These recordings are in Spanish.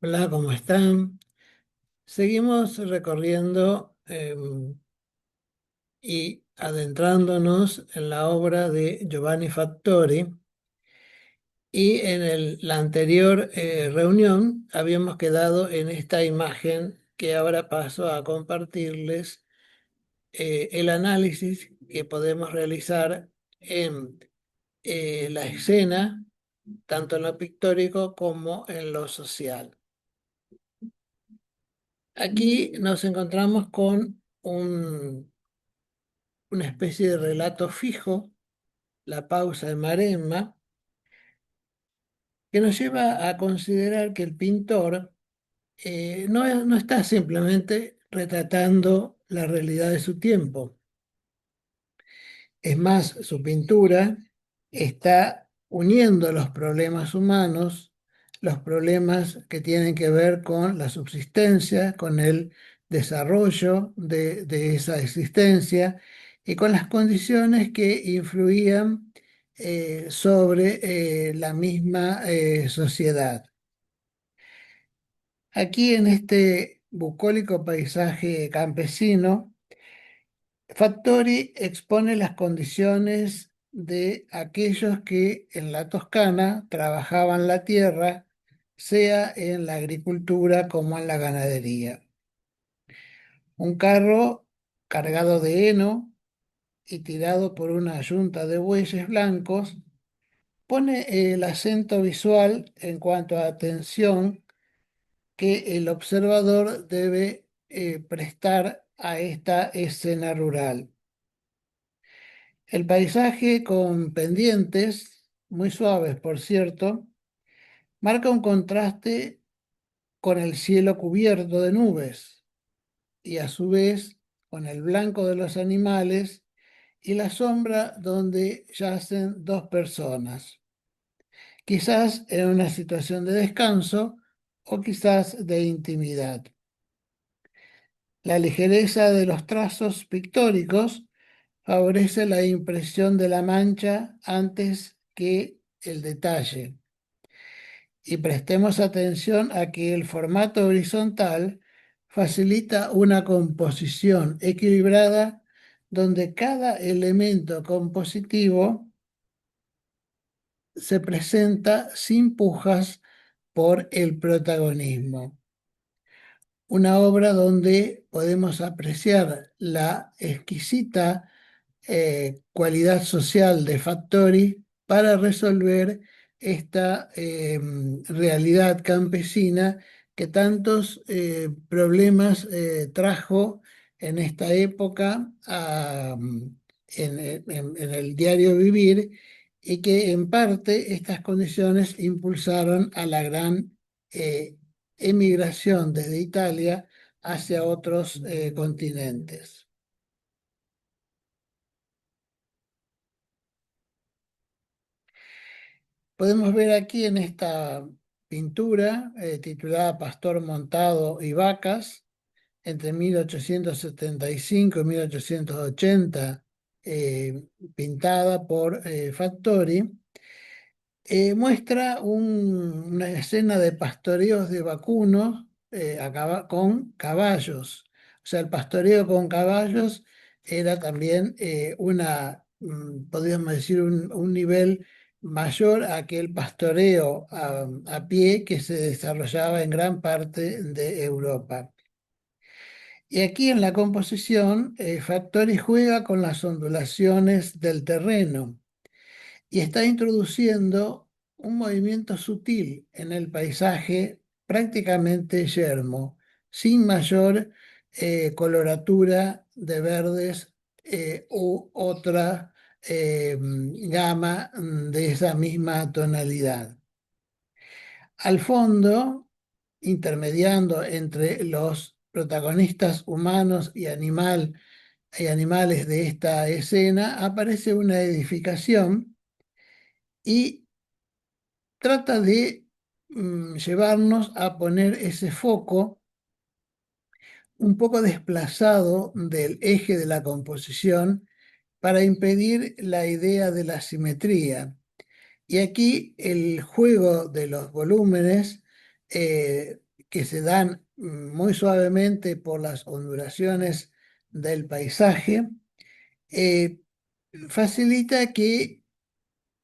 Hola, ¿cómo están? Seguimos recorriendo y adentrándonos en la obra de Giovanni Fattori y en la anterior reunión habíamos quedado en esta imagen que ahora paso a compartirles el análisis que podemos realizar en la escena, tanto en lo pictórico como en lo social. Aquí nos encontramos con una especie de relato fijo, la pausa de Maremma, que nos lleva a considerar que el pintor no está simplemente retratando la realidad de su tiempo. Es más, su pintura está uniendo los problemas humanos, los problemas que tienen que ver con la subsistencia, con el desarrollo de esa existencia y con las condiciones que influían sobre la misma sociedad. Aquí en este bucólico paisaje campesino, Fattori expone las condiciones de aquellos que en la Toscana trabajaban la tierra, sea en la agricultura como en la ganadería. Un carro cargado de heno y tirado por una yunta de bueyes blancos pone el acento visual en cuanto a atención que el observador debe prestar a esta escena rural. El paisaje con pendientes, muy suaves por cierto, marca un contraste con el cielo cubierto de nubes y a su vez con el blanco de los animales y la sombra donde yacen dos personas, quizás en una situación de descanso o quizás de intimidad. La ligereza de los trazos pictóricos favorece la impresión de la mancha antes que el detalle. Y prestemos atención a que el formato horizontal facilita una composición equilibrada donde cada elemento compositivo se presenta sin pujas por el protagonismo. Una obra donde podemos apreciar la exquisita cualidad social de Fattori para resolver esta realidad campesina que tantos problemas trajo en esta época en el diario vivir y que en parte estas condiciones impulsaron a la gran eh, emigración desde Italia hacia otros continentes. Podemos ver aquí en esta pintura titulada Pastor Montado y Vacas, entre 1875 y 1880, pintada por Fattori, muestra una escena de pastoreos de vacunos con caballos. O sea, el pastoreo con caballos era también podríamos decir, un nivel mayor a aquel pastoreo a pie que se desarrollaba en gran parte de Europa. Y aquí en la composición, Fattori juega con las ondulaciones del terreno y está introduciendo un movimiento sutil en el paisaje prácticamente yermo, sin mayor coloratura de verdes u otra gama de esa misma tonalidad. Al fondo, intermediando entre los protagonistas humanos y animales de esta escena, aparece una edificación y trata de llevarnos a poner ese foco un poco desplazado del eje de la composición para impedir la idea de la simetría. Y aquí el juego de los volúmenes que se dan muy suavemente por las ondulaciones del paisaje, eh, facilita que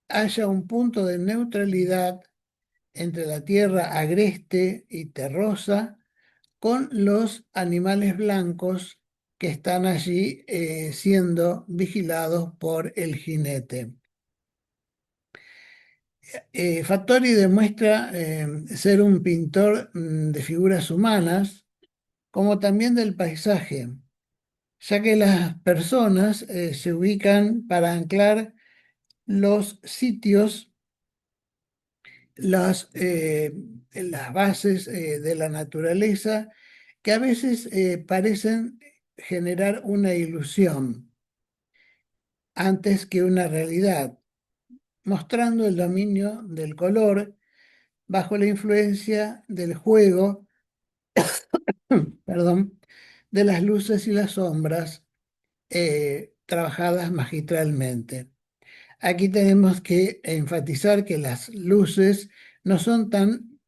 haya un punto de neutralidad entre la tierra agreste y terrosa con los animales blancos que están allí siendo vigilados por el jinete. Fattori demuestra ser un pintor de figuras humanas, como también del paisaje, ya que las personas se ubican para anclar los sitios, las bases de la naturaleza, que a veces parecen generar una ilusión antes que una realidad, mostrando el dominio del color bajo la influencia del juego, perdón, de las luces y las sombras trabajadas magistralmente. Aquí tenemos que enfatizar que las luces no son tan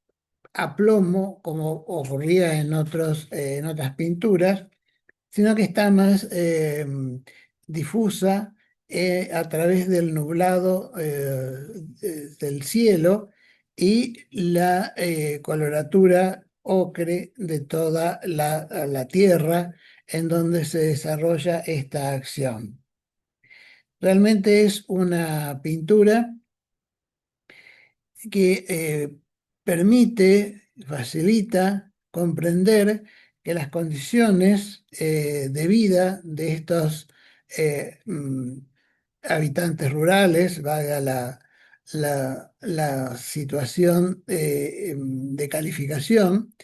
a plomo como ocurría en otras pinturas, sino que está más difusa a través del nublado del cielo y la coloratura ocre de toda la tierra en donde se desarrolla esta acción. Realmente es una pintura que permite, facilita comprender que las condiciones de vida de estos habitantes rurales, valga la situación de calificación,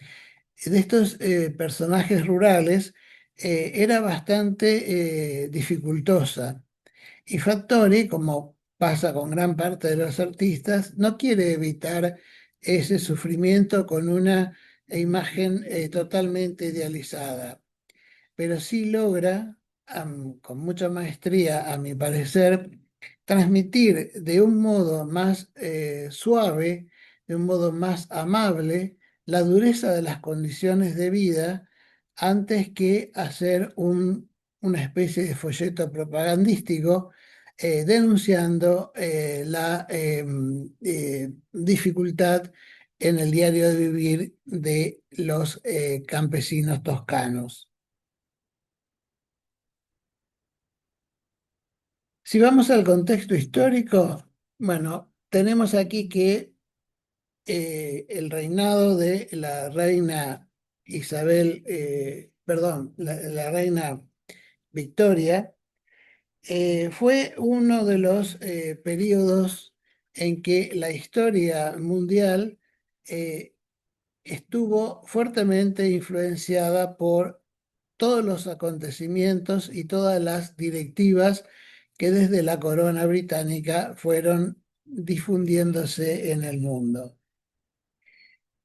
de estos personajes rurales era bastante dificultosa. Y Fattori, como pasa con gran parte de los artistas, no quiere evitar ese sufrimiento con una imagen totalmente idealizada, pero sí logra, con mucha maestría, a mi parecer, transmitir de un modo más suave, de un modo más amable, la dureza de las condiciones de vida antes que hacer una especie de folleto propagandístico denunciando la dificultad en el diario de vivir de los campesinos toscanos. Si vamos al contexto histórico, bueno, tenemos aquí que el reinado de la reina Isabel, perdón, la reina Victoria, fue uno de los periodos en que la historia mundial eh, estuvo fuertemente influenciada por todos los acontecimientos y todas las directivas que desde la corona británica fueron difundiéndose en el mundo.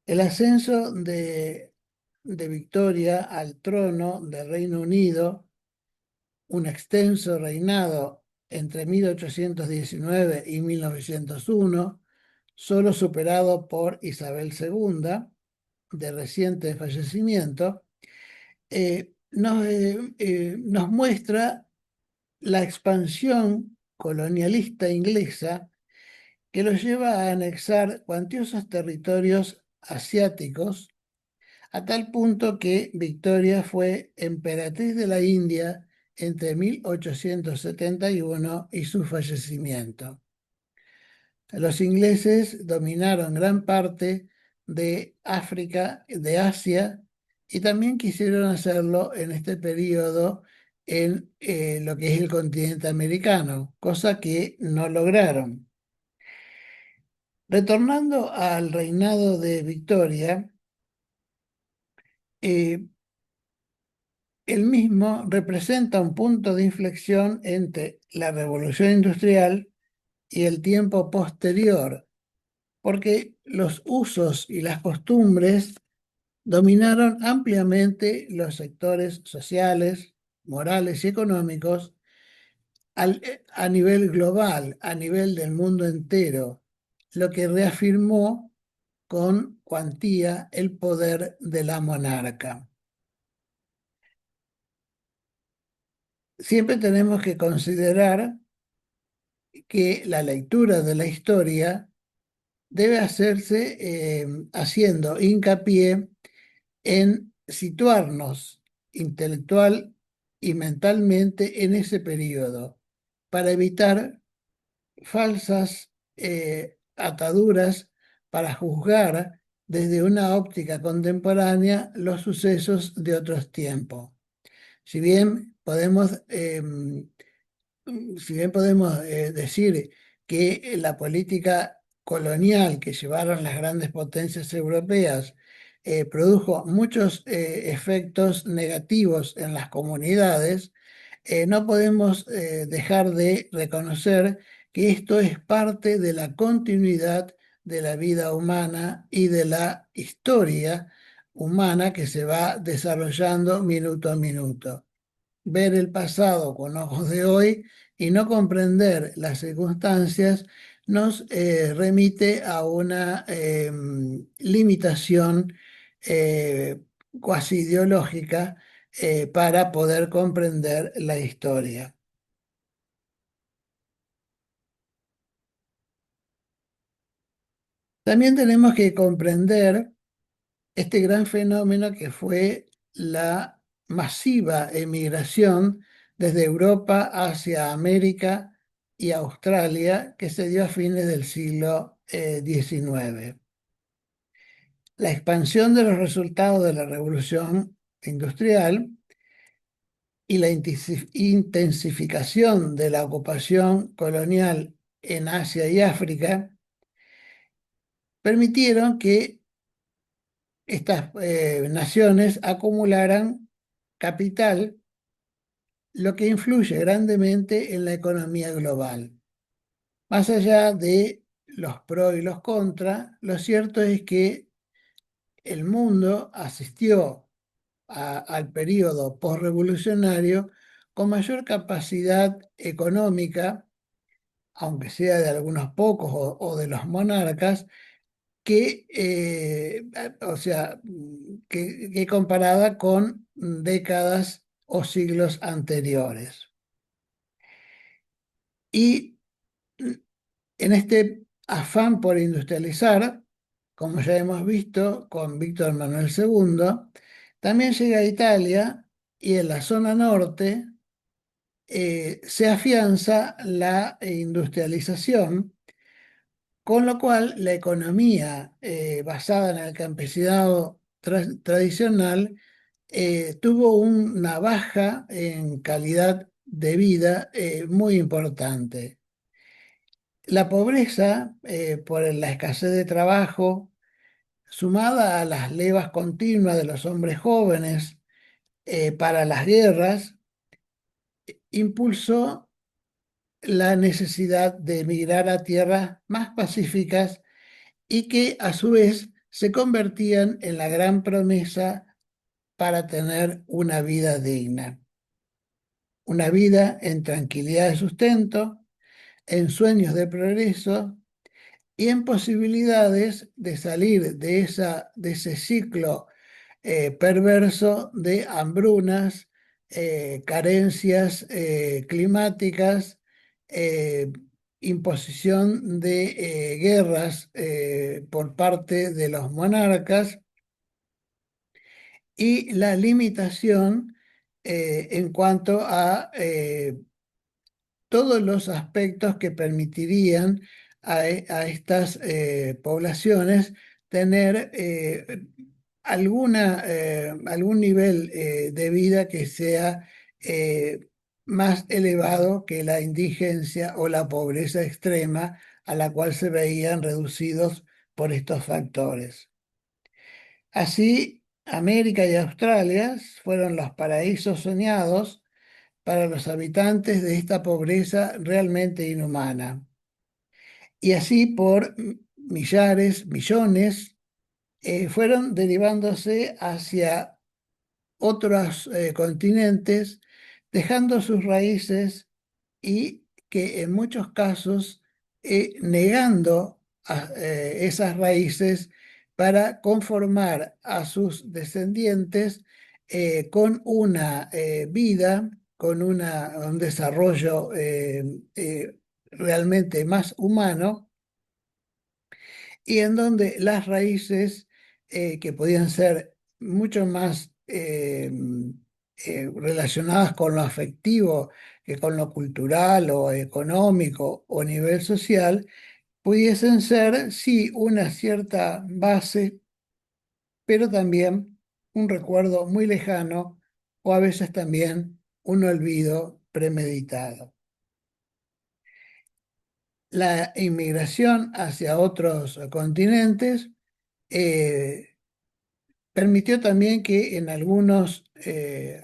El ascenso de Victoria al trono del Reino Unido, un extenso reinado entre 1819 y 1901, solo superado por Isabel II, de reciente fallecimiento, nos muestra la expansión colonialista inglesa que los lleva a anexar cuantiosos territorios asiáticos, a tal punto que Victoria fue emperatriz de la India entre 1871 y su fallecimiento. Los ingleses dominaron gran parte de África, de Asia, y también quisieron hacerlo en este periodo en lo que es el continente americano, cosa que no lograron. Retornando al reinado de Victoria, eh, el mismo representa un punto de inflexión entre la revolución industrial y el tiempo posterior, porque los usos y las costumbres dominaron ampliamente los sectores sociales, morales y económicos a nivel global, a nivel del mundo entero, lo que reafirmó con cuantía el poder de la monarca. Siempre tenemos que considerar que la lectura de la historia debe hacerse haciendo hincapié en situarnos intelectual y mentalmente en ese periodo para evitar falsas ataduras para juzgar desde una óptica contemporánea los sucesos de otros tiempos. Si bien podemos decir que la política colonial que llevaron las grandes potencias europeas produjo muchos efectos negativos en las comunidades, no podemos dejar de reconocer que esto es parte de la continuidad de la vida humana y de la historia humana que se va desarrollando minuto a minuto. Ver el pasado con ojos de hoy y no comprender las circunstancias nos remite a una limitación eh, cuasi ideológica para poder comprender la historia. También tenemos que comprender este gran fenómeno que fue la masiva emigración desde Europa hacia América y Australia que se dio a fines del siglo XIX. La expansión de los resultados de la revolución industrial y la intensificación de la ocupación colonial en Asia y África permitieron que estas naciones acumularan capital, lo que influye grandemente en la economía global. Más allá de los pros y los contras, lo cierto es que el mundo asistió al periodo postrevolucionario con mayor capacidad económica, aunque sea de algunos pocos o de los monarcas, o sea, que comparada con décadas o siglos anteriores. Y en este afán por industrializar, como ya hemos visto con Víctor Manuel II, también llega a Italia y en la zona norte se afianza la industrialización, con lo cual la economía basada en el campesinado tradicional tuvo una baja en calidad de vida muy importante. La pobreza por la escasez de trabajo, sumada a las levas continuas de los hombres jóvenes para las guerras, impulsó la necesidad de emigrar a tierras más pacíficas y que a su vez se convertían en la gran promesa para tener una vida digna. Una vida en tranquilidad de sustento, en sueños de progreso y en posibilidades de salir de ese ciclo perverso de hambrunas, carencias climáticas, eh, imposición de guerras por parte de los monarcas y la limitación en cuanto a todos los aspectos que permitirían a estas poblaciones tener algún nivel de vida que sea más elevado que la indigencia o la pobreza extrema a la cual se veían reducidos por estos factores. Así, América y Australia fueron los paraísos soñados para los habitantes de esta pobreza realmente inhumana. Y así por millares, millones, fueron derivándose hacia otros continentes, dejando sus raíces y que en muchos casos, negando esas raíces, para conformar a sus descendientes con una vida, con un desarrollo realmente más humano y en donde las raíces que podían ser mucho más relacionadas con lo afectivo que con lo cultural o económico o a nivel social, pudiesen ser, sí, una cierta base, pero también un recuerdo muy lejano o a veces también un olvido premeditado. La inmigración hacia otros continentes eh, permitió también que en algunos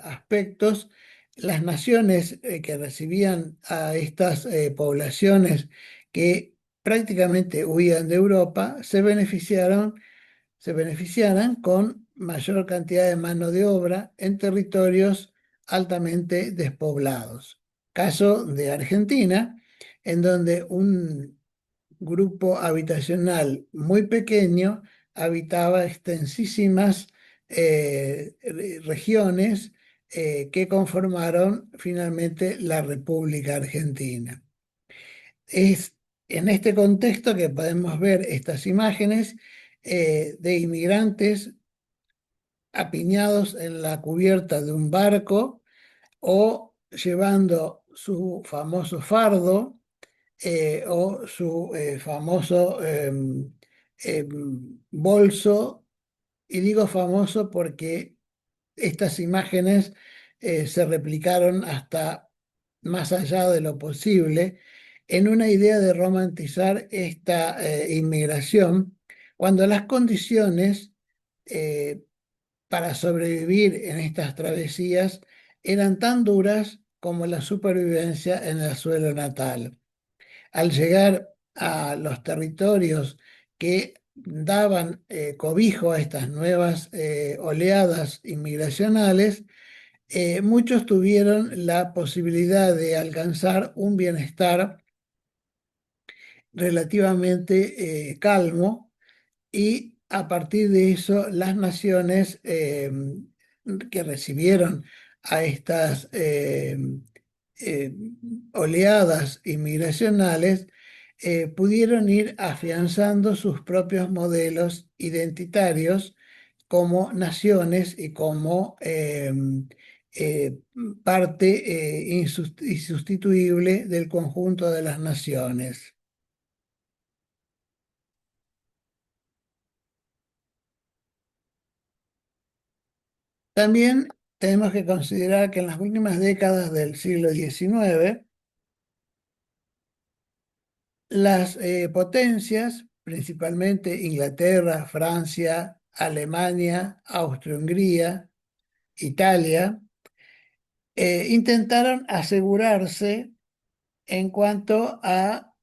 aspectos las naciones que recibían a estas poblaciones que prácticamente huían de Europa se beneficiaran con mayor cantidad de mano de obra en territorios altamente despoblados. Caso de Argentina, en donde un grupo habitacional muy pequeño habitaba extensísimas regiones que conformaron finalmente la República Argentina. Es en este contexto que podemos ver estas imágenes de inmigrantes apiñados en la cubierta de un barco o llevando su famoso fardo o su famoso bolso, y digo famoso porque estas imágenes se replicaron hasta más allá de lo posible en una idea de romantizar esta inmigración, cuando las condiciones eh, para sobrevivir en estas travesías eran tan duras como la supervivencia en el suelo natal. Al llegar a los territorios que daban cobijo a estas nuevas oleadas inmigracionales, muchos tuvieron la posibilidad de alcanzar un bienestar relativamente calmo y a partir de eso las naciones que recibieron a estas eh, oleadas inmigracionales pudieron ir afianzando sus propios modelos identitarios como naciones y como eh, parte insustituible del conjunto de las naciones. También tenemos que considerar que en las últimas décadas del siglo XIX, las potencias, principalmente Inglaterra, Francia, Alemania, Austria-Hungría, Italia, intentaron asegurarse en cuanto a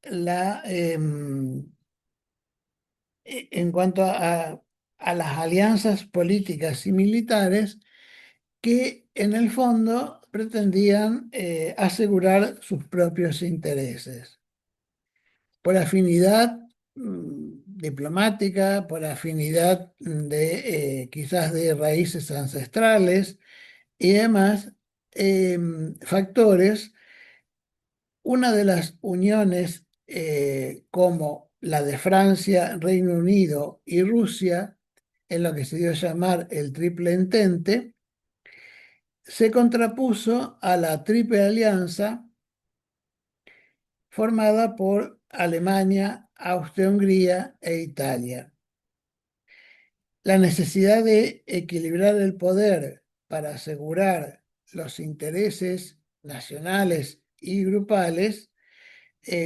en cuanto a las alianzas políticas y militares que en el fondo pretendían asegurar sus propios intereses. Por afinidad diplomática, por afinidad de quizás de raíces ancestrales y demás factores, una de las uniones como la de Francia, Reino Unido y Rusia, en lo que se dio a llamar el Triple Entente, se contrapuso a la Triple Alianza formada por Alemania, Austria-Hungría e Italia. La necesidad de equilibrar el poder para asegurar los intereses nacionales y grupales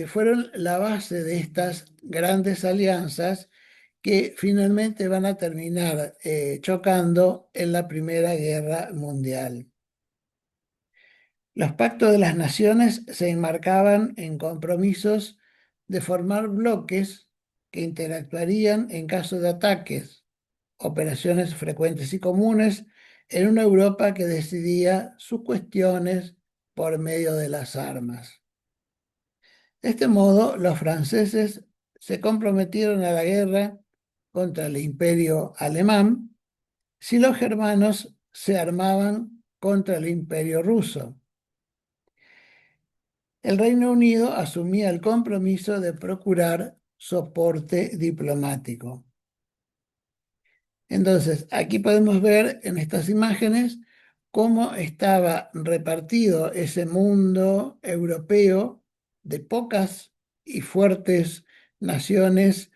fueron la base de estas grandes alianzas que finalmente van a terminar chocando en la Primera Guerra Mundial. Los pactos de las naciones se enmarcaban en compromisos de formar bloques que interactuarían en caso de ataques, operaciones frecuentes y comunes en una Europa que decidía sus cuestiones por medio de las armas. De este modo, los franceses se comprometieron a la guerra contra el imperio alemán si los germanos se armaban contra el imperio ruso. El Reino Unido asumía el compromiso de procurar soporte diplomático. Entonces, aquí podemos ver en estas imágenes cómo estaba repartido ese mundo europeo de pocas y fuertes naciones,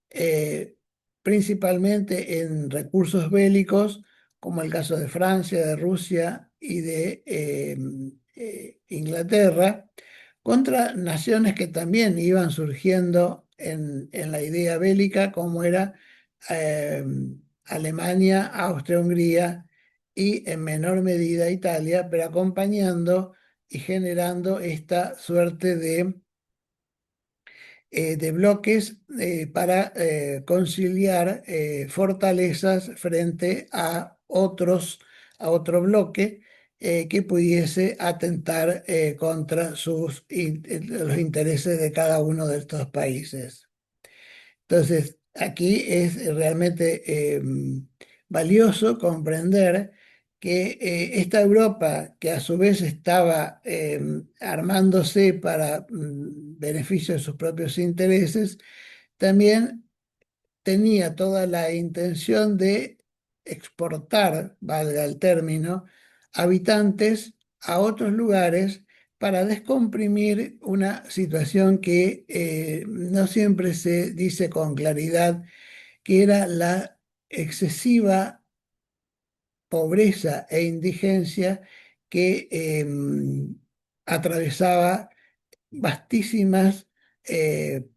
eh, principalmente en recursos bélicos, como el caso de Francia, de Rusia y de Inglaterra, contra naciones que también iban surgiendo en la idea bélica, como era eh, Alemania, Austria-Hungría y en menor medida Italia, pero acompañando y generando esta suerte de bloques para conciliar fortalezas frente a otro bloque que pudiese atentar contra los intereses de cada uno de estos países. Entonces, aquí es realmente valioso comprender que esta Europa, que a su vez estaba armándose para beneficio de sus propios intereses, también tenía toda la intención de exportar, valga el término, habitantes a otros lugares para descomprimir una situación que no siempre se dice con claridad, que era la excesiva pobreza e indigencia que atravesaba vastísimas eh,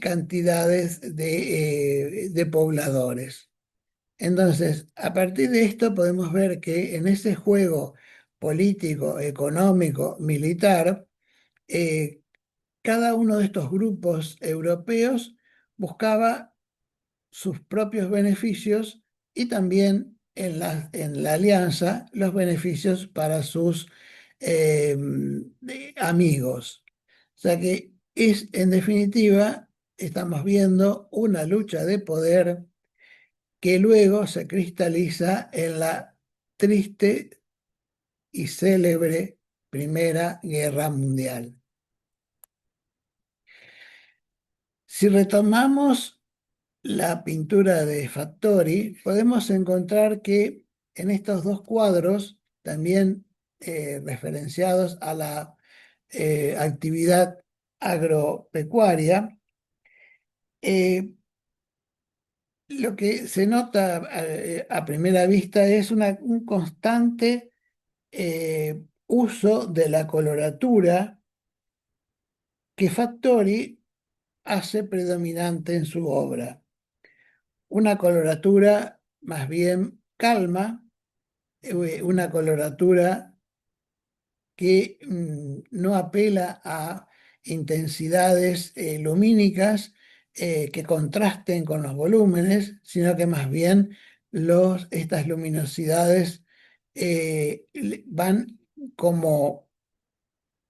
cantidades de pobladores. Entonces, a partir de esto podemos ver que en ese juego político, económico, militar, eh, cada uno de estos grupos europeos buscaba sus propios beneficios y también en la alianza los beneficios para sus amigos. O sea que es, en definitiva, estamos viendo una lucha de poder que luego se cristaliza en la triste y célebre Primera Guerra Mundial. Si retomamos la pintura de Fattori, podemos encontrar que en estos dos cuadros, también referenciados a la actividad agropecuaria, eh, lo que se nota a primera vista es un constante uso de la coloratura que Fattori hace predominante en su obra. Una coloratura más bien calma, una coloratura que no apela a intensidades lumínicas que contrasten con los volúmenes, sino que más bien estas luminosidades van como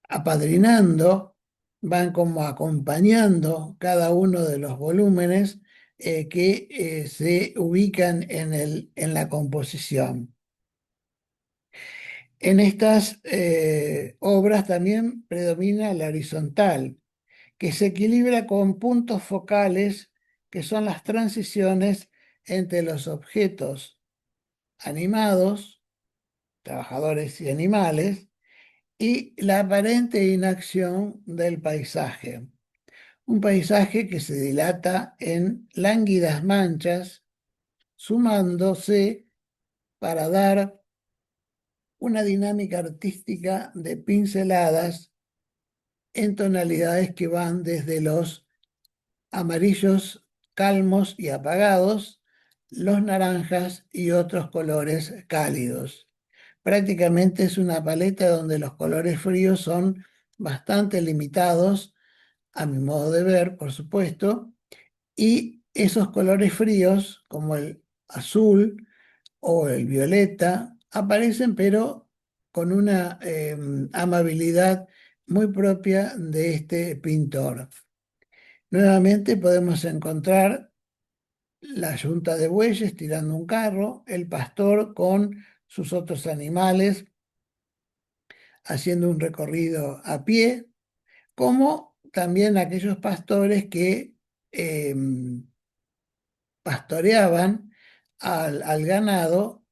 apadrinando, van como acompañando cada uno de los volúmenes que se ubican en la composición. En estas obras también predomina la horizontal, que se equilibra con puntos focales que son las transiciones entre los objetos animados, trabajadores y animales, y la aparente inacción del paisaje. Un paisaje que se dilata en lánguidas manchas, sumándose para dar una dinámica artística de pinceladas en tonalidades que van desde los amarillos calmos y apagados, los naranjas y otros colores cálidos. Prácticamente es una paleta donde los colores fríos son bastante limitados, a mi modo de ver, por supuesto, y esos colores fríos, como el azul o el violeta, aparecen pero con una amabilidad muy propia de este pintor. Nuevamente podemos encontrar la yunta de bueyes tirando un carro, el pastor con sus otros animales haciendo un recorrido a pie, como también aquellos pastores que pastoreaban al ganado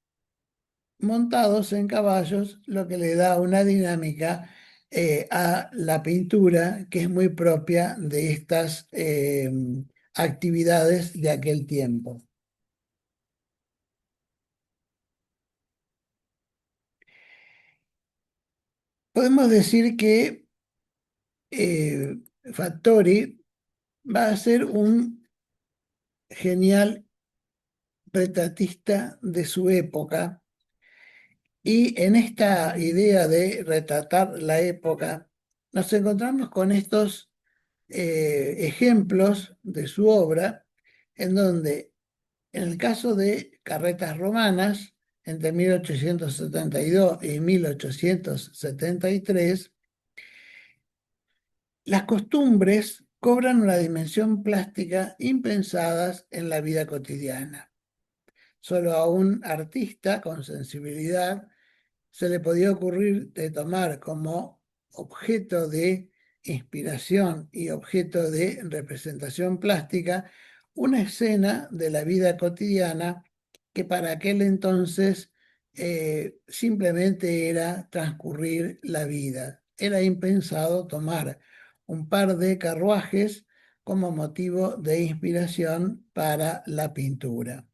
montados en caballos, lo que le da una dinámica a la pintura que es muy propia de estas actividades de aquel tiempo. Podemos decir que eh, Fattori va a ser un genial retratista de su época, y en esta idea de retratar la época nos encontramos con estos ejemplos de su obra, en donde en el caso de Carretas Romanas, entre 1872 y 1873, las costumbres cobran una dimensión plástica impensadas en la vida cotidiana. Solo a un artista con sensibilidad se le podía ocurrir de tomar como objeto de inspiración y objeto de representación plástica una escena de la vida cotidiana que para aquel entonces simplemente era transcurrir la vida. Era impensado tomar un par de carruajes como motivo de inspiración para la pintura.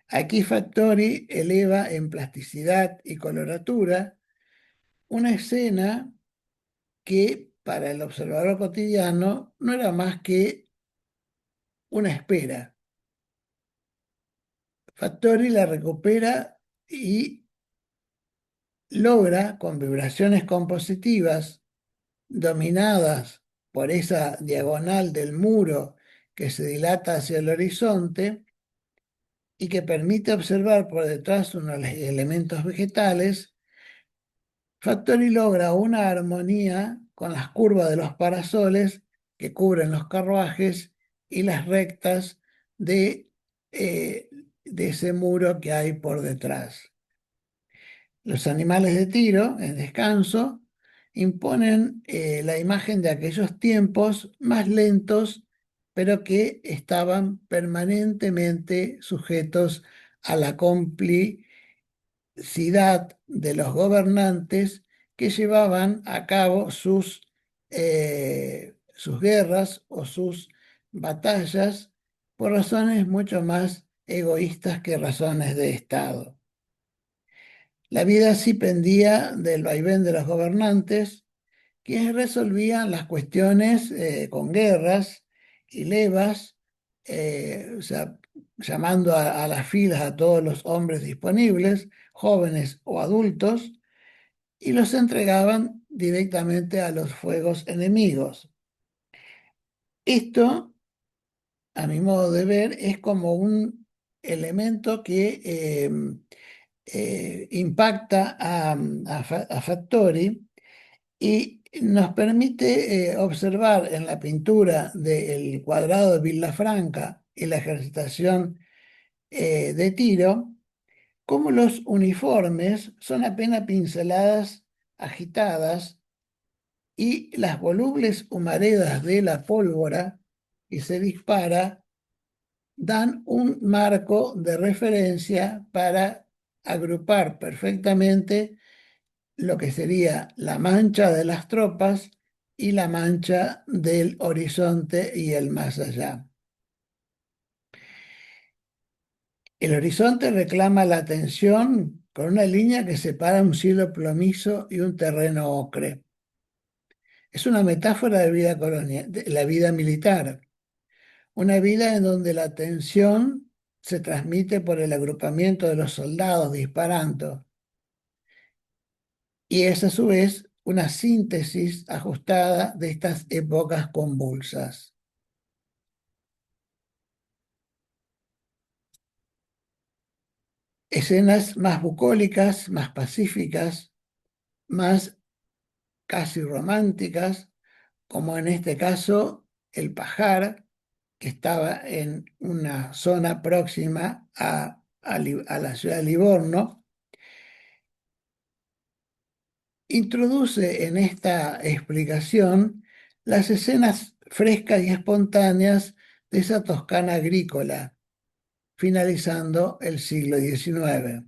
Aquí Fattori eleva en plasticidad y coloratura una escena que para el observador cotidiano no era más que una espera. Fattori la recupera y logra, con vibraciones compositivas dominadas por esa diagonal del muro que se dilata hacia el horizonte y que permite observar por detrás unos elementos vegetales, Fattori logra una armonía con las curvas de los parasoles que cubren los carruajes y las rectas de, eh, de ese muro que hay por detrás. Los animales de tiro, en descanso, imponen la imagen de aquellos tiempos más lentos, pero que estaban permanentemente sujetos a la complicidad de los gobernantes que llevaban a cabo sus guerras o sus batallas por razones mucho más egoístas que razones de Estado. La vida sí pendía del vaivén de los gobernantes, quienes resolvían las cuestiones con guerras y levas, o sea, llamando a las filas a todos los hombres disponibles, jóvenes o adultos, y los entregaban directamente a los fuegos enemigos. Esto, a mi modo de ver, es como un elemento que impacta a Fattori y nos permite observar en la pintura del cuadrado de Villafranca y la ejercitación de tiro cómo los uniformes son apenas pinceladas agitadas y las volubles humaredas de la pólvora que se dispara dan un marco de referencia para agrupar perfectamente lo que sería la mancha de las tropas y la mancha del horizonte y el más allá. El horizonte reclama la atención con una línea que separa un cielo plomizo y un terreno ocre. Es una metáfora de vida colonial, de la vida militar, una vida en donde la tensión se transmite por el agrupamiento de los soldados disparando y es a su vez una síntesis ajustada de estas épocas convulsas. Escenas más bucólicas, más pacíficas, más casi románticas, como en este caso el pajar, que estaba en una zona próxima a la ciudad de Livorno, introduce en esta explicación las escenas frescas y espontáneas de esa Toscana agrícola, finalizando el siglo XIX.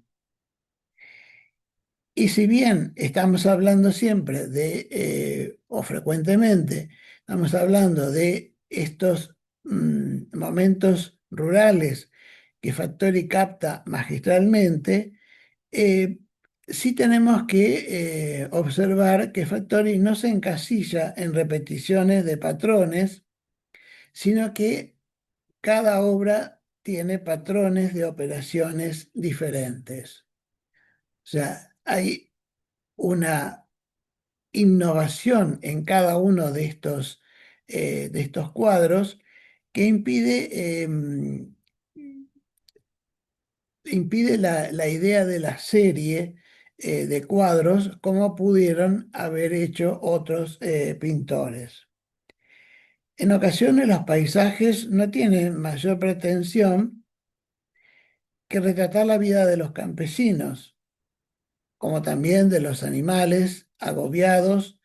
Y si bien estamos hablando siempre o frecuentemente, estamos hablando de estos momentos rurales que Fattori capta magistralmente, eh, sí tenemos que observar que Fattori no se encasilla en repeticiones de patrones, sino que cada obra tiene patrones de operaciones diferentes. O sea, hay una innovación en cada uno de estos cuadros que impide la idea de la serie de cuadros como pudieron haber hecho otros pintores. En ocasiones los paisajes no tienen mayor pretensión que retratar la vida de los campesinos, como también de los animales agobiados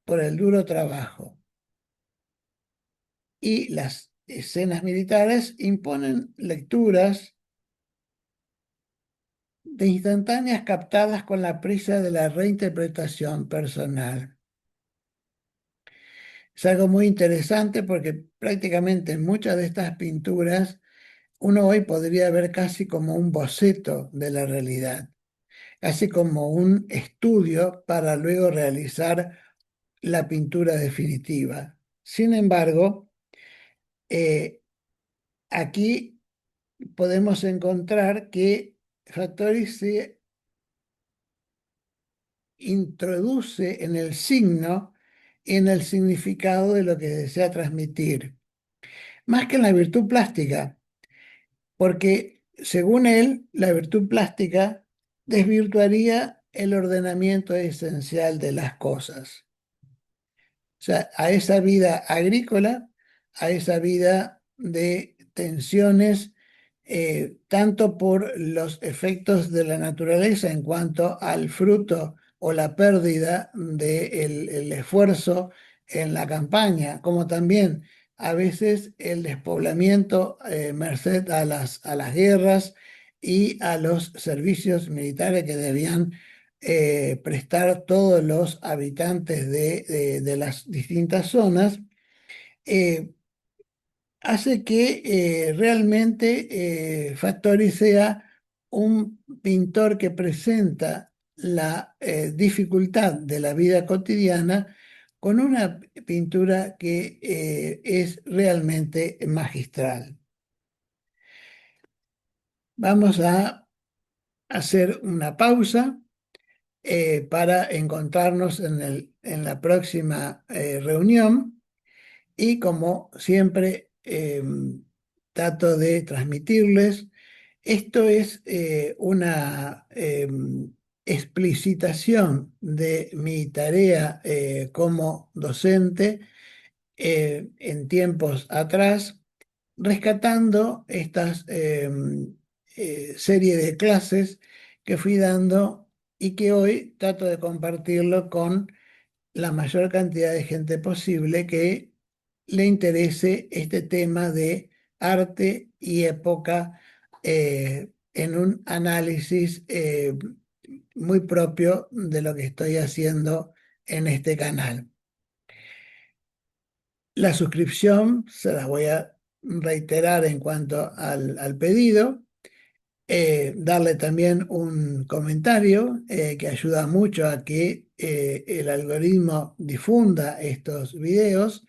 por el duro trabajo. Y las escenas militares imponen lecturas de instantáneas captadas con la prisa de la reinterpretación personal. Es algo muy interesante porque prácticamente en muchas de estas pinturas uno hoy podría ver casi como un boceto de la realidad, casi como un estudio para luego realizar la pintura definitiva. Sin embargo, eh, aquí podemos encontrar que Fattori se introduce en el signo y en el significado de lo que desea transmitir, más que en la virtud plástica, porque según él, la virtud plástica desvirtuaría el ordenamiento esencial de las cosas. O sea, a esa vida agrícola, a esa vida de tensiones, tanto por los efectos de la naturaleza en cuanto al fruto o la pérdida del esfuerzo en la campaña, como también a veces el despoblamiento merced a las guerras y a los servicios militares que debían prestar todos los habitantes de las distintas zonas, eh, hace que realmente Fattori sea un pintor que presenta la dificultad de la vida cotidiana con una pintura que es realmente magistral. Vamos a hacer una pausa para encontrarnos en la próxima reunión y como siempre trato de transmitirles, esto es una explicitación de mi tarea como docente en tiempos atrás, rescatando estas serie de clases que fui dando y que hoy trato de compartirlo con la mayor cantidad de gente posible que le interese este tema de arte y época en un análisis muy propio de lo que estoy haciendo en este canal. La suscripción se la voy a reiterar en cuanto al pedido. Darle también un comentario que ayuda mucho a que el algoritmo difunda estos videos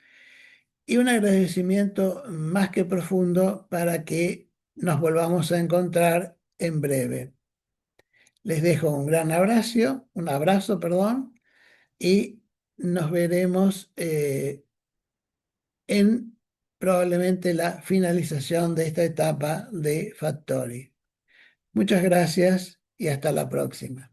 y un agradecimiento más que profundo para que nos volvamos a encontrar en breve. Les dejo un abrazo, perdón, y nos veremos en probablemente la finalización de esta etapa de Factory. Muchas gracias y hasta la próxima.